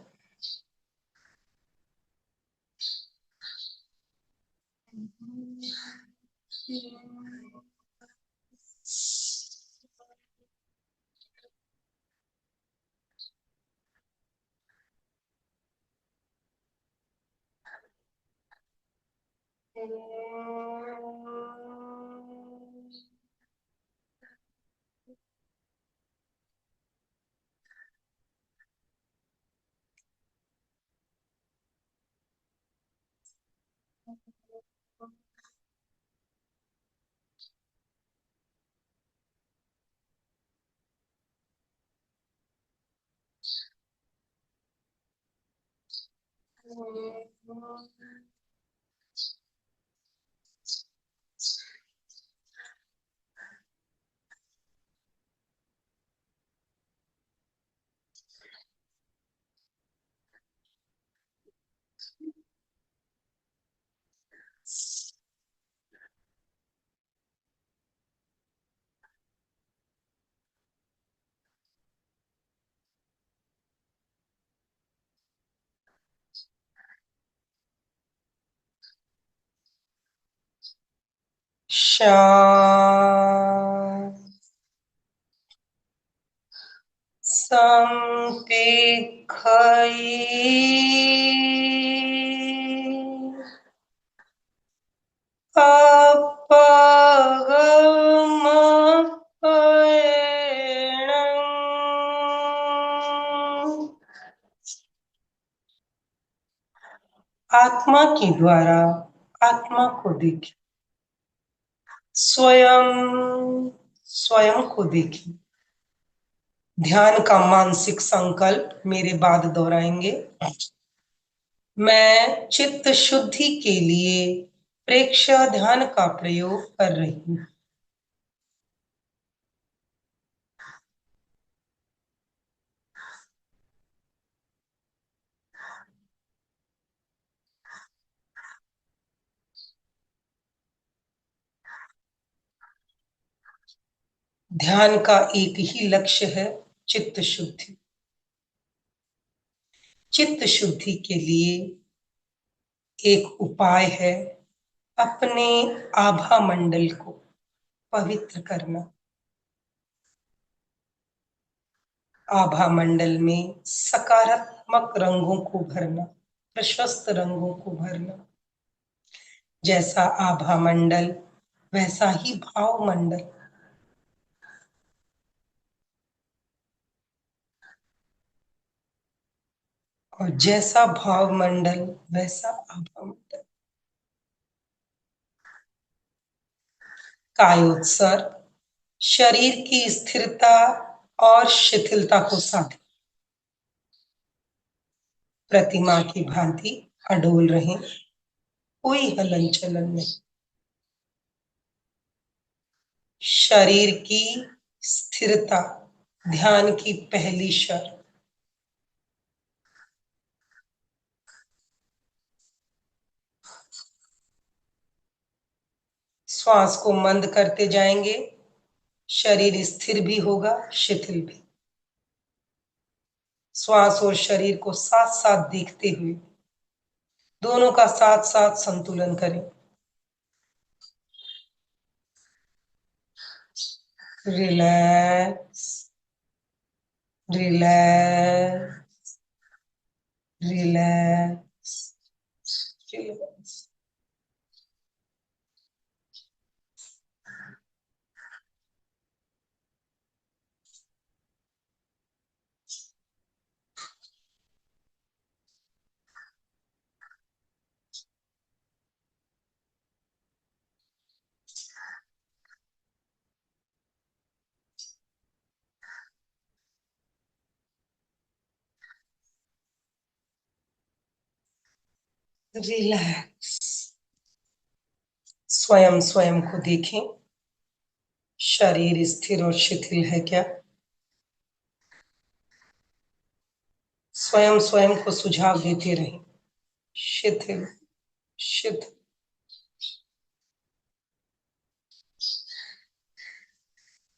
शांत। संपेखई अपगमएणं। आत्मा के द्वारा आत्मा को देखें, स्वयं स्वयं को देखें। ध्यान का मानसिक संकल्प मेरे बाद दोहराएंगे। मैं चित्त शुद्धि के लिए प्रेक्ष्य ध्यान का प्रयोग कर रही हूँ। ध्यान का एक ही लक्ष्य है, चित्त शुद्धि। चित्त शुद्धि के लिए एक उपाय है अपने आभा मंडल को पवित्र करना। आभा मंडल में सकारात्मक रंगों को भरना, प्रशस्त रंगों को भरना। जैसा आभा मंडल वैसा ही भाव मंडल। और जैसा भाव मंडल वैसा आभा मंडल। कायोत्सर्ग शरीर की स्थिरता और शिथिलता को साधे, प्रतिमा की भांति अडोल रहें, कोई हलन चलन नहीं। शरीर की स्थिरता ध्यान की पहली शर्त। श्वास को मंद करते जाएंगे, शरीर स्थिर भी होगा, शिथिल भी। श्वास और शरीर को साथ साथ देखते हुए दोनों का साथ साथ संतुलन करें। Relax, relax, relax, relax. Relax. स्वयं स्वयं को देखें, शरीर स्थिर और शिथिल है क्या। स्वयं स्वयं को सुझाव देते रहें, शिथिल, शिथिल।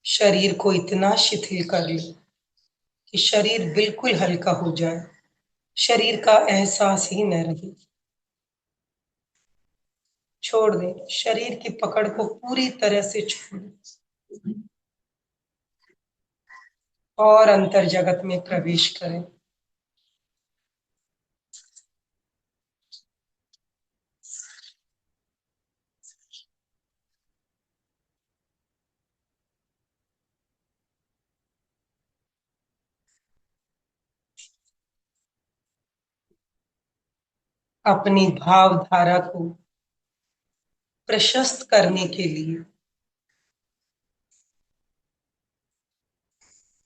शरीर को इतना शिथिल कर ले कि शरीर बिल्कुल हल्का हो जाए, शरीर का एहसास ही न रहे। छोड़ दें, शरीर की पकड़ को पूरी तरह से छोड़ दें और अंतर जगत में प्रवेश करें। अपनी भावधारा को प्रशस्त करने के लिए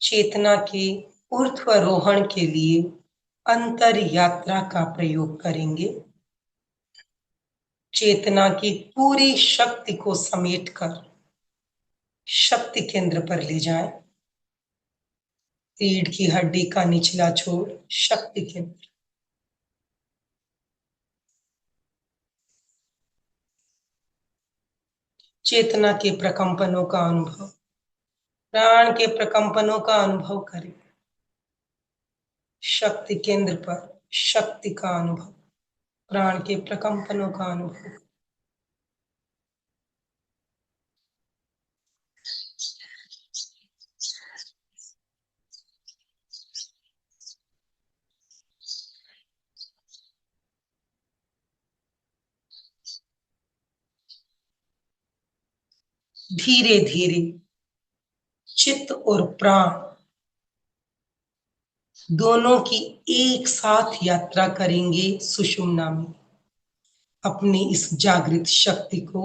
चेतना के ऊर्ध्वरोहण के लिए अंतर यात्रा का प्रयोग करेंगे। चेतना की पूरी शक्ति को समेटकर शक्ति केंद्र पर ले जाएं। रीढ़ की हड्डी का निचला छोर शक्ति केंद्र। चेतना के प्रकंपनों का अनुभव, प्राण के प्रकंपनों का अनुभव करें। शक्ति केंद्र पर शक्ति का अनुभव, प्राण के प्रकंपनों का अनुभव। धीरे धीरे चित्त और प्राण दोनों की एक साथ यात्रा करेंगे सुषुम्ना में। अपनी इस जागृत शक्ति को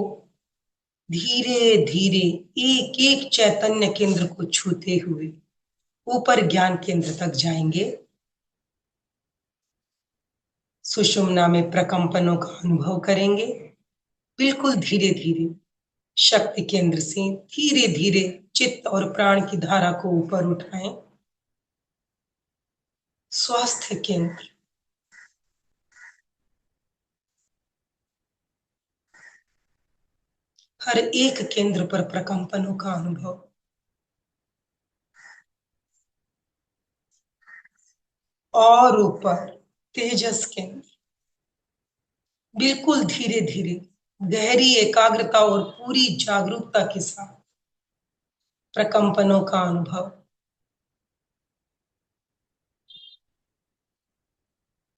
धीरे धीरे एक एक चैतन्य केंद्र को छूते हुए ऊपर ज्ञान केंद्र तक जाएंगे। सुषुम्ना में प्रकंपनों का अनुभव करेंगे। बिल्कुल धीरे धीरे शक्ति केंद्र से धीरे धीरे चित्त और प्राण की धारा को ऊपर उठाएं। स्वास्थ्य केंद्र, हर एक केंद्र पर प्रकंपनों का अनुभव। और ऊपर तेजस केंद्र, बिल्कुल धीरे धीरे गहरी एकाग्रता और पूरी जागरूकता के साथ प्रकंपनों का अनुभव।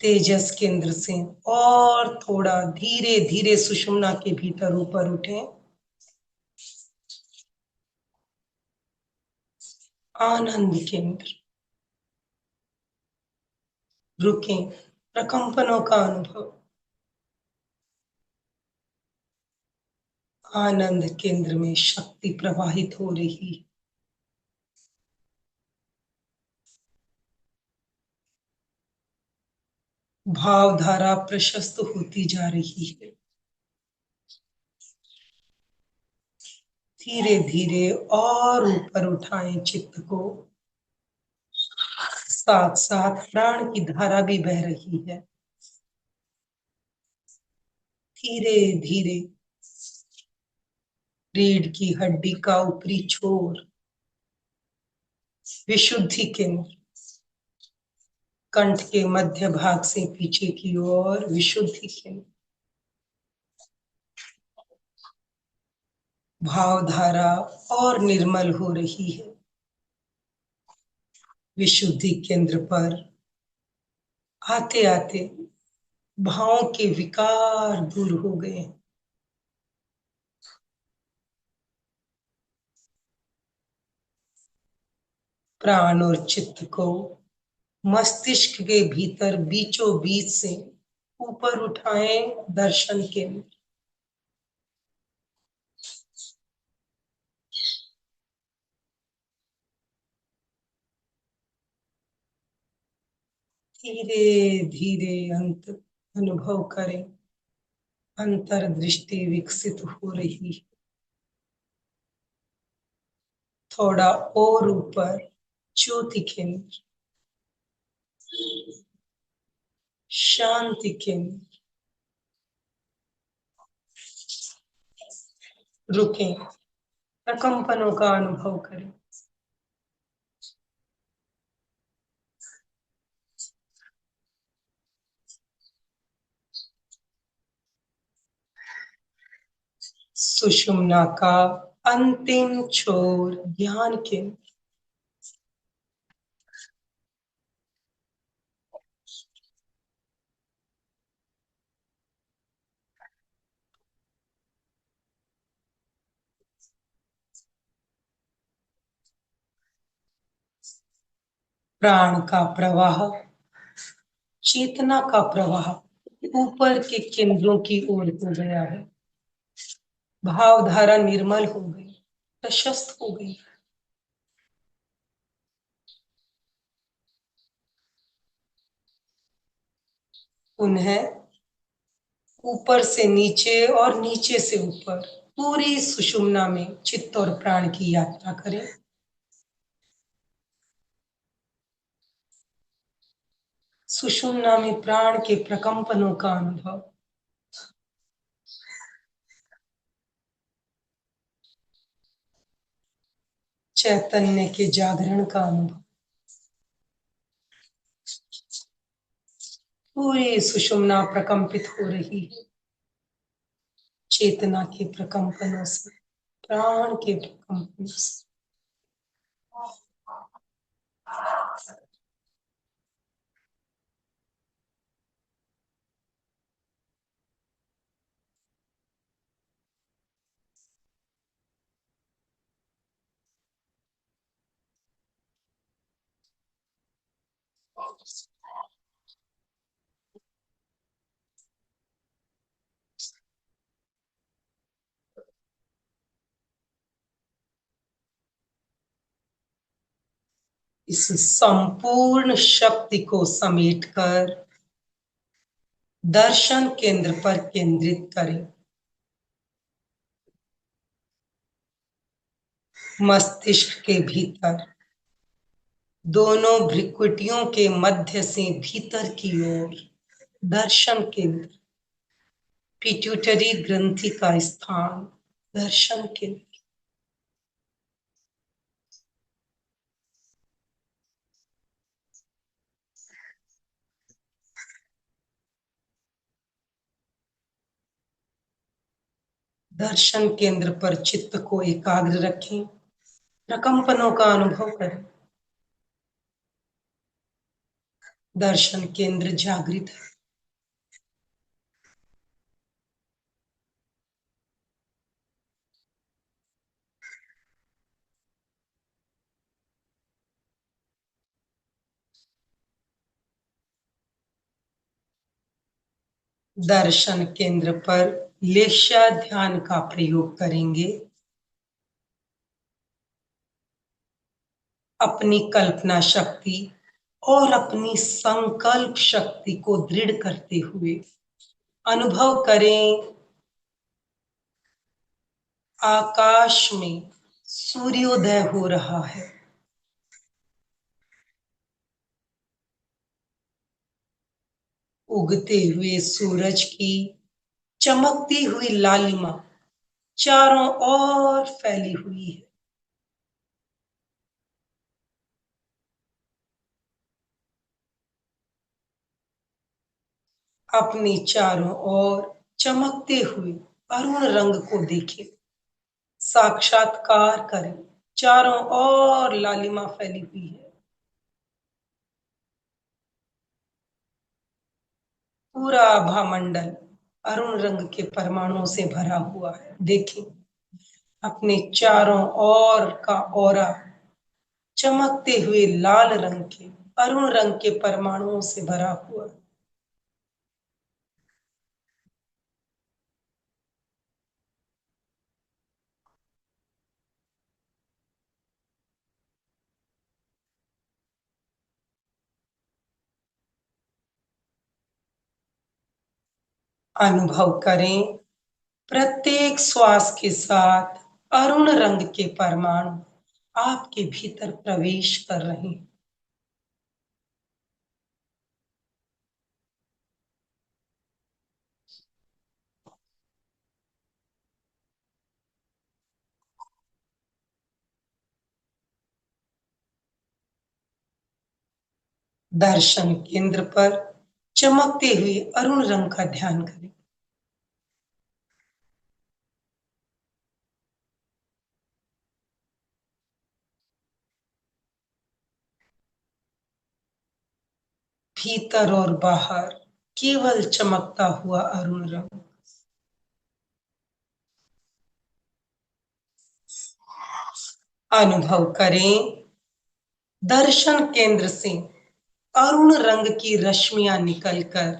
तेजस केंद्र से और थोड़ा धीरे धीरे सुषुम्ना के भीतर ऊपर उठें। आनंद केंद्र, रुकें, प्रकंपनों का अनुभव। आनंद केंद्र में शक्ति प्रवाहित हो रही है। भावधारा प्रशस्त होती जा रही है। धीरे धीरे और ऊपर उठाएं चित्त को, साथ साथ प्राण की धारा भी बह रही है। धीरे धीरे रीढ़ की हड्डी का ऊपरी छोर, विशुद्धि केंद्र, कंठ के मध्य भाग से पीछे की ओर विशुद्धि केंद्र। भावधारा और निर्मल हो रही है। विशुद्धि केंद्र पर आते आते भावों के विकार दूर हो गए। प्राण और चित्त को मस्तिष्क के भीतर बीचों बीच से ऊपर उठाएं। दर्शन केंद्र, धीरे धीरे अंत अनुभव करें। अंतर्दृष्टि विकसित हो रही है। थोड़ा और ऊपर ज्योति केंद्र, शांति केंद्र, रुकें, प्रकंपनों का अनुभव करें। सुषुम्ना का अंतिम छोर ध्यान केंद्र, प्राण का प्रवाह, चेतना का प्रवाह ऊपर के केंद्रों की ओर हो गया है। भावधारा निर्मल हो गई, प्रशस्त हो गई। उन्हें ऊपर से नीचे और नीचे से ऊपर पूरी सुषुम्ना में चित्त और प्राण की यात्रा करें। सुषुम्ना में प्राण के प्रकंपनों का अनुभव, चैतन्य के जागरण का अनुभव। पूरी सुषुम्ना प्रकंपित हो रही है, चेतना के प्रकंपनों से, प्राण के प्रकंपनों से। इस संपूर्ण शक्ति को समेटकर दर्शन केंद्र पर केंद्रित करें। मस्तिष्क के भीतर दोनों भ्रिकुटियों के मध्य से भीतर की ओर दर्शन केंद्र, पिट्यूटरी ग्रंथि का स्थान, दर्शन केंद्र। दर्शन केंद्र पर चित्त को एकाग्र रखें, प्रकंपनों का अनुभव करें। दर्शन केंद्र जागृत है। दर्शन केंद्र पर लेशा ध्यान का प्रयोग करेंगे। अपनी कल्पना शक्ति और अपनी संकल्प शक्ति को दृढ़ करते हुए अनुभव करें, आकाश में सूर्योदय हो रहा है। उगते हुए सूरज की चमकती हुई लालिमा चारों ओर फैली हुई है। अपने चारों ओर चमकते हुए अरुण रंग को देखें, साक्षात्कार करें। चारों ओर लालिमा फैली हुई है। पूरा आभामंडल अरुण रंग के परमाणुओं से भरा हुआ है। देखें, अपने चारों ओर का औरा चमकते हुए लाल रंग के अरुण रंग के परमाणुओं से भरा हुआ है। अनुभव करें, प्रत्येक श्वास के साथ अरुण रंग के परमाणु आपके भीतर प्रवेश कर रहे हैं। दर्शन केंद्र पर चमकते हुए अरुण रंग का ध्यान करें। भीतर और बाहर केवल चमकता हुआ अरुण रंग। अनुभव करें, दर्शन केंद्र से अरुण रंग की रश्मियां निकलकर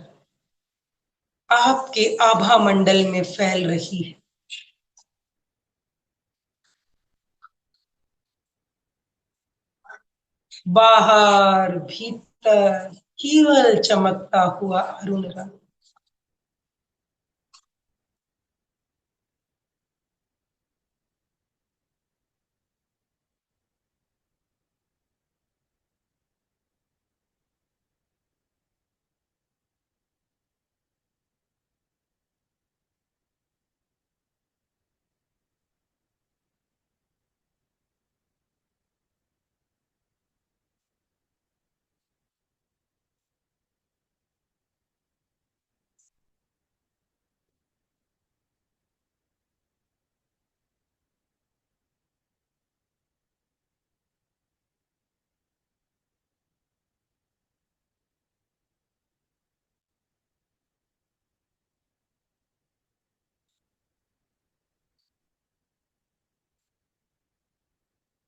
आपके आभा मंडल में फैल रही है। बाहर भीतर केवल चमकता हुआ अरुण रंग।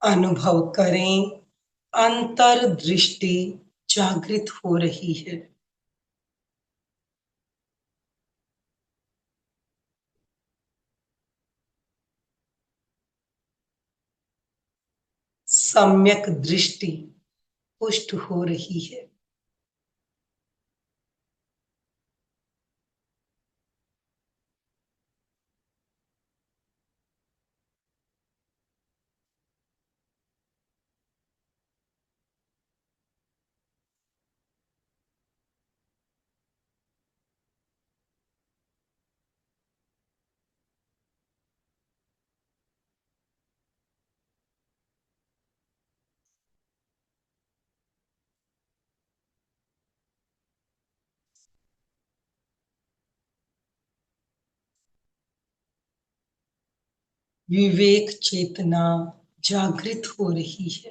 अनुभव करें, अंतर्दृष्टि जागृत हो रही है। सम्यक दृष्टि पुष्ट हो रही है। विवेक चेतना जागृत हो रही है।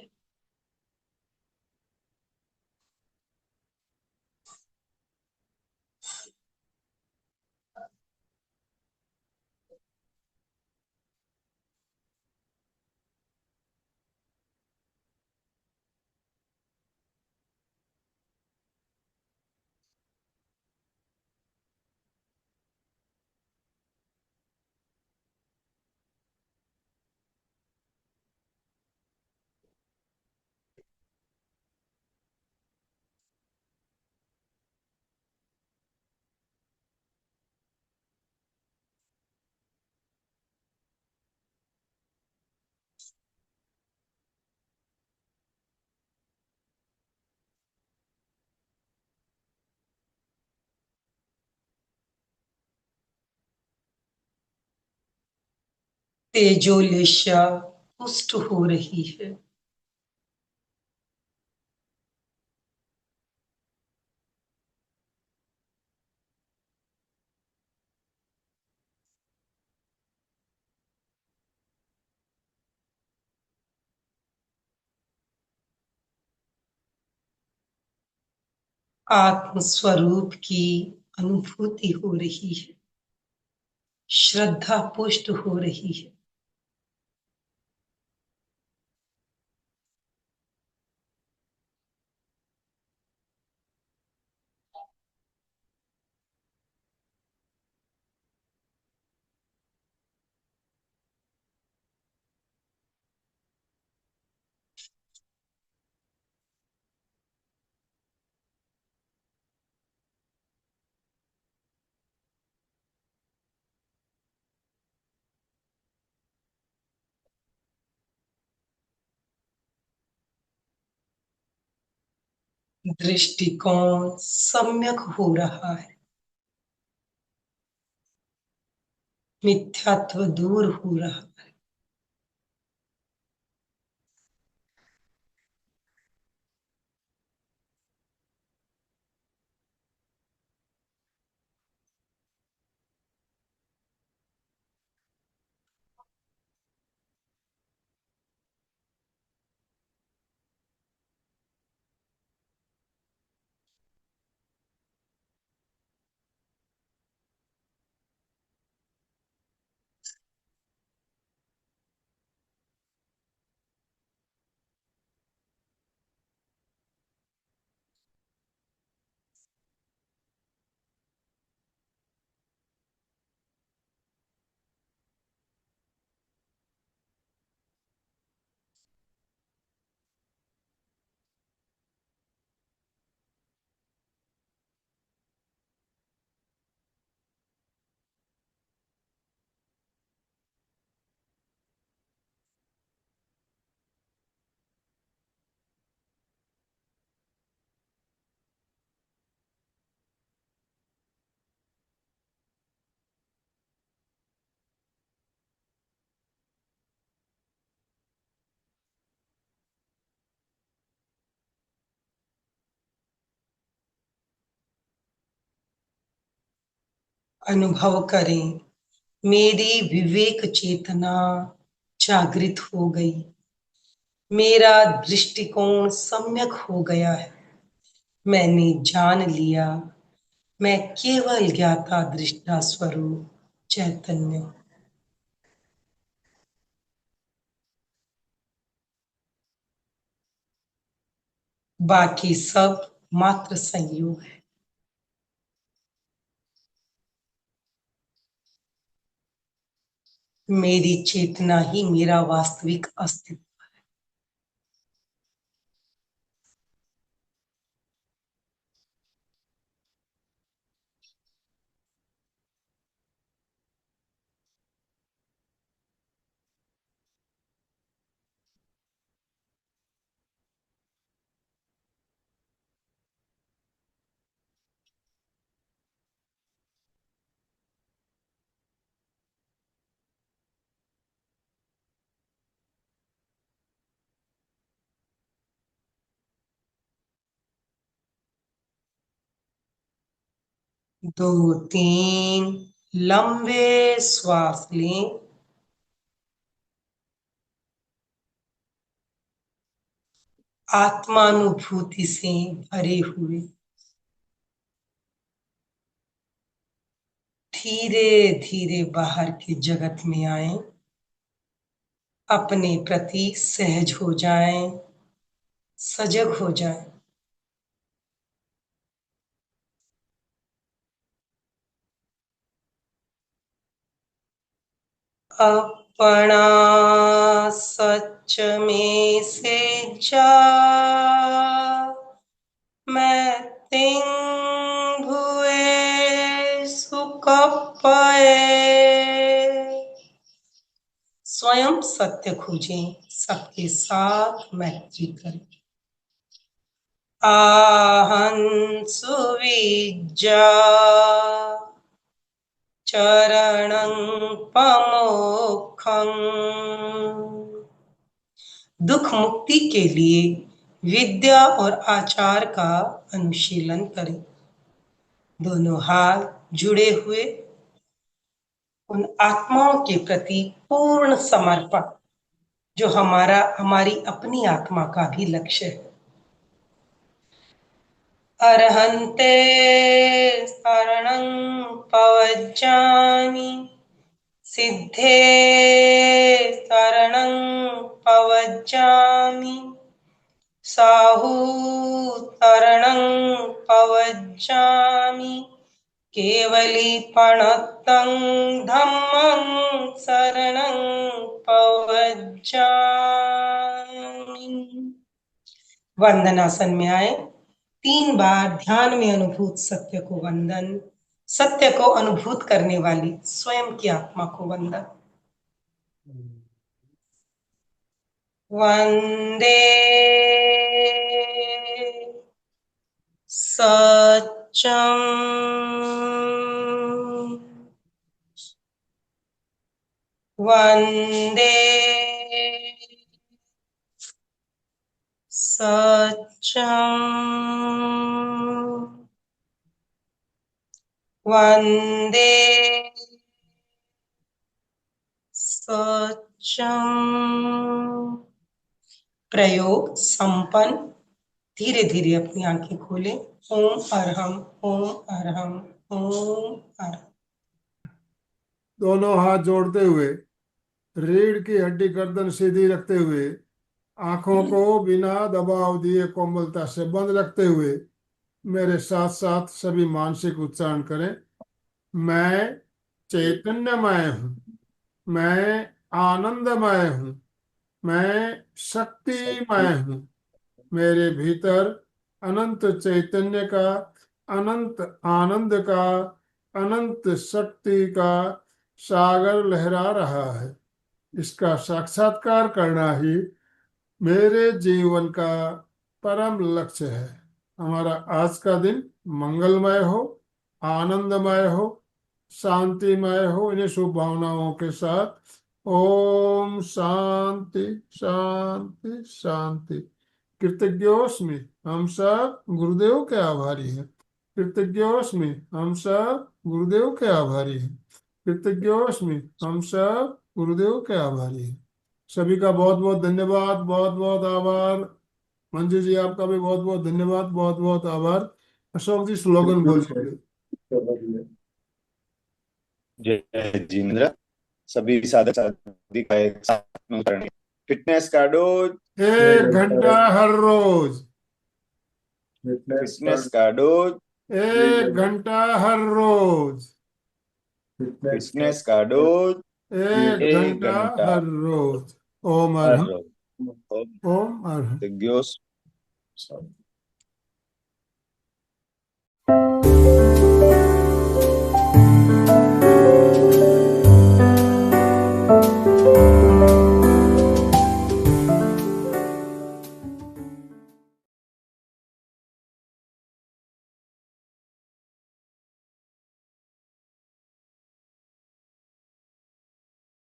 तेजोलेशा पुष्ट हो रही है। आत्म स्वरूप की अनुभूति हो रही है। श्रद्धा पुष्ट हो रही है। दृष्टिकोण सम्यक हो रहा है। मिथ्यात्व दूर हो रहा है। अनुभव करें, मेरी विवेक चेतना जागृत हो गई। मेरा दृष्टिकोण सम्यक हो गया है। मैंने जान लिया, मैं केवल ज्ञाता दृष्टा स्वरूप चैतन्य। बाकी सब मात्र संयोग है। मेरी चेतना ही मेरा वास्तविक अस्तित्व। 2 3 लंबे श्वास लें। आत्मानुभूति से भरे हुए धीरे धीरे बाहर के जगत में आए। अपने प्रति सहज हो जाएं, सजग हो जाएं। अपना सच में से जा, मैं तिंग भुए सुख पाए। स्वयं सत्य खोजें, सबके साथ मैत्री करें। आहं सुविज्जा चरणं पमोक्षं। दुख मुक्ति के लिए विद्या और आचार का अनुशीलन करें। दोनों हाथ जुड़े हुए, उन आत्माओं के प्रति पूर्ण समर्पण जो हमारी अपनी आत्मा का भी लक्ष्य है। अरहन्ते शरणं पवज्जामि, सिद्धे शरणं पवज्जामि, साहू शरणं पवज्जामि, केवलीपणतं धम्मं शरणं पवज्जामि। वंदनासन में आए। 3 बार ध्यान में अनुभूत सत्य को वंदन। सत्य को अनुभूत करने वाली स्वयं की आत्मा को वंदन। वंदे सत्यं वंदे सत्यं वंदे सत्यं। प्रयोग संपन्न। धीरे धीरे अपनी आंखें खोलें। ओम अरहम, ओम अरहम, ओम अरहम। दोनों हाथ जोड़ते हुए, रीढ़ की हड्डी गर्दन सीधी रखते हुए, आंखों को बिना दबाव दिए कोमलता से बंद रखते हुए मेरे साथ साथ सभी मानसिक उच्चारण करें। मैं चैतन्यमय हूँ, मैं आनंदमय हूँ, मैं शक्तिमय हूँ। मेरे भीतर अनंत चैतन्य का, अनंत आनंद का, अनंत शक्ति का सागर लहरा रहा है। इसका साक्षात्कार करना ही मेरे जीवन का परम लक्ष्य है। हमारा आज का दिन मंगलमय हो, आनंदमय हो, शांतिमय हो। इन्हीं शुभ भावनाओं के साथ ओम शांति शांति शांति। कृतज्ञोस्मि, हम सब गुरुदेव के आभारी हैं। कृतज्ञोस्मि, हम सब गुरुदेव के आभारी हैं। कृतज्ञोस्मि, हम सब गुरुदेव के आभारी हैं। सभी का बहुत बहुत धन्यवाद, बहुत बहुत आभार। मंजू जी, आपका भी बहुत बहुत धन्यवाद, बहुत बहुत आभार। अशोक जी, स्लोगन बोलिए। जय जिनेन्द्र। सभी साधक साधकी का एक साथ में उतरने। फिटनेस का डोज 1 घंटा हर रोज, फिटनेस का डोज 1 घंटा हर रोज, फिटनेस का डोज 1 घंटा 1 घंटा हर रोज। ओम हर अरहम, रोज। ओम अरहम। तो